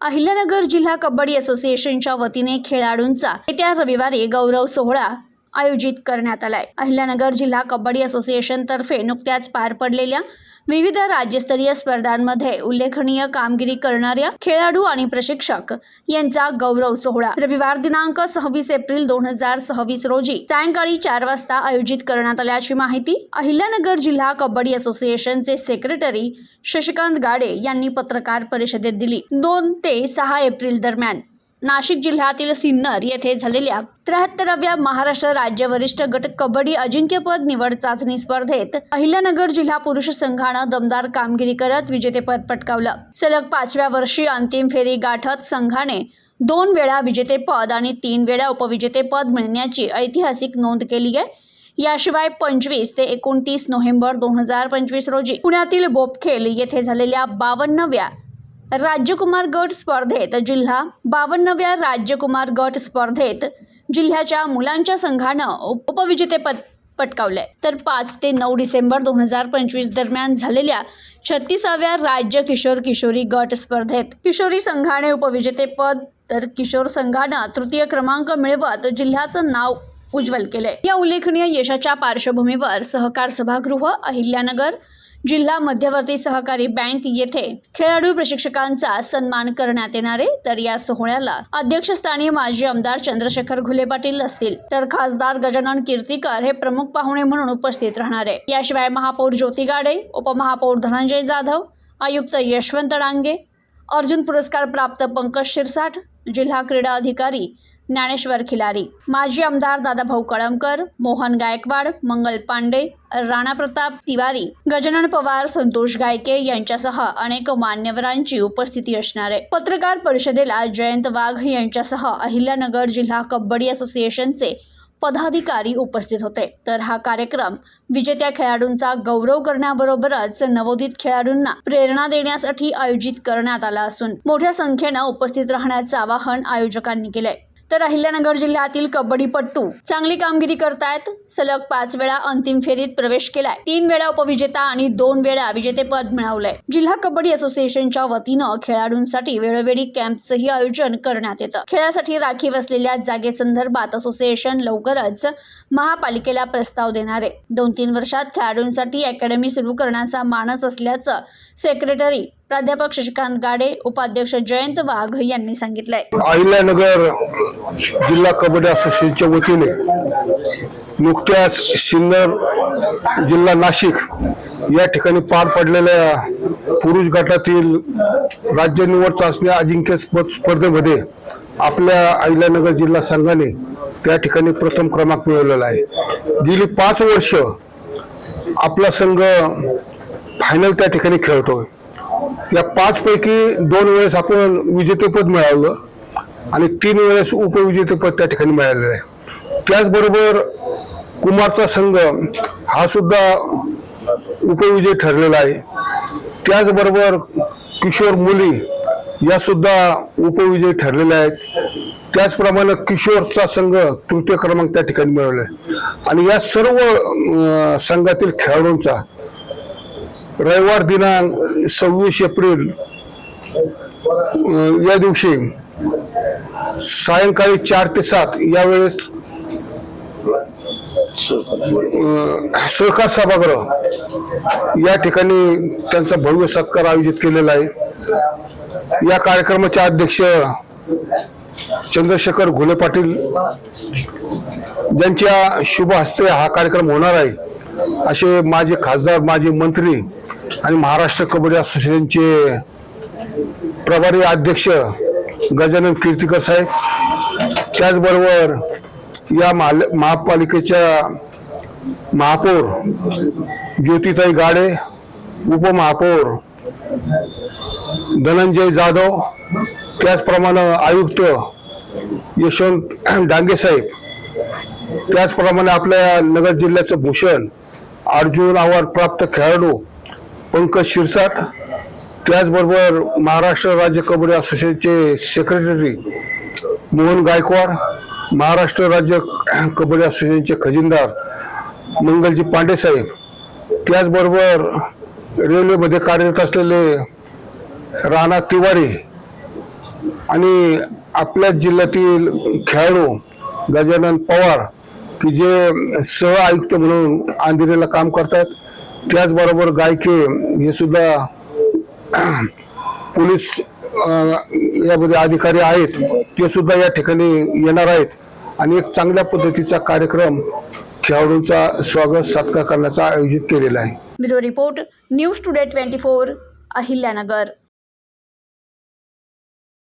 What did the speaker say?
अहिल्यानगर जिल्हा कबड्डी असोसिएशनच्या वतीने खेळाडूंचा येत्या रविवारी गौरव सोहळा आयोजित करण्यात आलाय। अहिल्यानगर जिल्हा कबड्डी असोसिएशन तर्फे नुकत्याच पार पडलेल्या विविध राज्यस्तरीय स्पर्धांमध्ये उल्लेखनीय कामगिरी करणाऱ्या खेळाडू आणि प्रशिक्षक यांचा गौरव सोहळा रविवार दिनांक 26 एप्रिल 2026 रोजी सायंकाळी 4 वाजता आयोजित करण्यात आल्याची माहिती अहिल्यानगर जिल्हा कबड्डी असोसिएशनचे सेक्रेटरी शशिकांत गाडे यांनी पत्रकार परिषदेत दिली। 2 ते 6 एप्रिल दरम्यान नाशिक जिल्ह्यातील सिन्नर येथे झालेल्या 73व्या महाराष्ट्र राज्य वरिष्ठ गट कबड्डी अजिंक्यपद निवड चाचणी स्पर्धेत अहिल्यानगर जिल्हा पुरुष संघानं दमदार कामगिरी करत विजेतेपद पटकावलं। सलग 5व्या वर्षी अंतिम फेरी गाठत संघाने 2 वेळा विजेतेपद आणि 3 वेळा उपविजेतेपद मिळण्याची ऐतिहासिक नोंद केली आहे। याशिवाय 25 ते 29 नोव्हेंबर 2025 रोजी पुण्यातील बोपखेल येथे झालेल्या 52व्या राज्यकुमार गट स्पर्धेत 52व्या राज्यकुमार गट स्पर्धेत जिल्ह्याच्या मुलांच्या संघानं उपविजेतेपद पटकावले। तर 5 ते 9 डिसेंबर 2025 दरम्यान झालेल्या 36व्या राज्य किशोर किशोरी गट स्पर्धेत किशोरी संघाने उपविजेतेपद तर किशोर संघानं तृतीय क्रमांक मिळवत जिल्ह्याचं नाव उज्ज्वल केले। या उल्लेखनीय यशाच्या पार्श्वभूमीवर सहकार सभागृह अहिल्यानगर जिल्हा मध्यवर्ती सहकारी बँक येथे खेळाडू प्रशिक्षकांचा सन्मान करण्यात येणार आहे। तर या सोहळ्याला अध्यक्षस्थानी माजी आमदार चंद्रशेखर घुले पाटील असतील, तर खासदार गजानन कीर्तीकर हे प्रमुख पाहुणे म्हणून उपस्थित राहणार आहे। याशिवाय महापौर ज्योती गाडे, उपमहापौर धनंजय जाधव, आयुक्त यशवंत डांगे, अर्जुन पुरस्कार प्राप्त पंकज शिरसाट, जिल्हा क्रीडा अधिकारी ज्ञानेश्वर खिलारी, माजी आमदार दादाभाऊ कळमकर, मोहन गायकवाड, मंगल पांडे, राणा प्रताप तिवारी, गजानन पवार, संतोष गायके यांच्यासह अनेक मान्यवरांची उपस्थिती असणार आहे। पत्रकार परिषदेला जयंत वाघ यांच्यासह अहिल्यानगर जिल्हा कबड्डी असोसिएशनचे पदाधिकारी उपस्थित होते। तर हा कार्यक्रम विजेत्या खेळाडूंचा गौरव करण्याबरोबरच नवोदित खेळाडूंना प्रेरणा देण्यासाठी आयोजित करण्यात आला असून मोठ्या संख्येने उपस्थित राहण्याचे आवाहन आयोजकांनी केले। तर अहिल्यानगर जिल्ह्यातील कबड्डीपटू चांगली कामगिरी करतायत। सलग 5 वेळा अंतिम फेरीत प्रवेश केलाय, 3 वेळा उपविजेता आणि 2 वेळा विजेतेपद मिळवलंय। जिल्हा कबड्डी असोसिएशनच्या वतीनं खेळाडूंसाठी वेळोवेळी कॅम्पचंही आयोजन करण्यात येतं। खेळासाठी राखीव असलेल्या जागेसंदर्भात असोसिएशन लवकरच महापालिकेला प्रस्ताव देणार आहे। 2-3 वर्षात खेळाडूंसाठी अकॅडमी सुरू करण्याचा मानस असल्याचं सेक्रेटरी प्राध्यापक शशिकांत गाडे, उपाध्यक्ष जयंत वाघ यांनी सांगितलंय। अहिल्यानगर जिल्हा कबड्डी असोसिएशनच्या वतीने नुकत्याच सिन्नर जिल्हा नाशिक या ठिकाणी पार पडलेल्या पुरुष गटातील राज्य निवड चाचणी अजिंक्यपद स्पर्धेमध्ये आपल्या अहिल्यानगर जिल्हा संघाने त्या ठिकाणी प्रथम क्रमांक मिळवलेला आहे। गेली 5 वर्ष आपला संघ फायनल त्या ठिकाणी खेळतोय। या 5 पैकी 2 वेळेस आपण विजेतेपद मिळवलं आणि 3 वेळेस उपविजेतेपद त्या ठिकाणी मिळालेलं आहे। त्याचबरोबर कुमारचा संघ हा सुद्धा उपविजय ठरलेला आहे। त्याचबरोबर किशोर मुली या सुद्धा उपविजय ठरलेल्या आहेत। त्याचप्रमाणे किशोरचा संघ तृतीय क्रमांक त्या ठिकाणी मिळवला आहे। आणि या सर्व संघातील खेळाडूंचा रविवार दिनांक 26 एप्रिल या दिवशी सायंकाळी 4 ते 7 यावेळेस सहकार सभागृह या ठिकाणी त्यांचा भव्य सत्कार आयोजित केलेला आहे। या कार्यक्रमाचे अध्यक्ष चंद्रशेखर घुले पाटील यांच्या शुभ हस्ते हा कार्यक्रम होणार आहे असे माजी खासदार, माजी मंत्री आणि महाराष्ट्र कबड्डी असोसिएशनचे प्रभारी अध्यक्ष गजानन कीर्तीकर साहेब, त्याचबरोबर या महापालिकेच्या महापौर ज्योतिताई गाडे, उपमहापौर धनंजय जाधव, त्याचप्रमाणे आयुक्त यशवंत डांगे साहेब, त्याचप्रमाणे आपल्या नगर जिल्ह्याचं भूषण अर्जुन अवॉर्ड प्राप्त खेळाडू पंकज शिरसाट, त्याचबरोबर महाराष्ट्र राज्य कबड्डी असोसिएशनचे सेक्रेटरी मोहन गायकवाड, महाराष्ट्र राज्य कबड्डी असोसिएशनचे खजिनदार मंगलजी पांडे साहेब, त्याचबरोबर रेल्वेमध्ये कार्यरत असलेले राणा तिवारी, आणि आपल्या जिल्ह्यातील खेळाडू गजानन पवार की जे सह आयुक्त म्हणून अंधेरीला काम करतात, त्याचबरोबर गायके हे सुद्धा पोलीस यामध्ये अधिकारी आहेत, ते सुद्धा या ठिकाणी येणार आहेत आणि एक चांगल्या पद्धतीचा कार्यक्रम खेळाडूंचा स्वागत सत्कार करण्याचा आयोजित केलेला आहे. Bureau report news today 24 Ahilyanagar.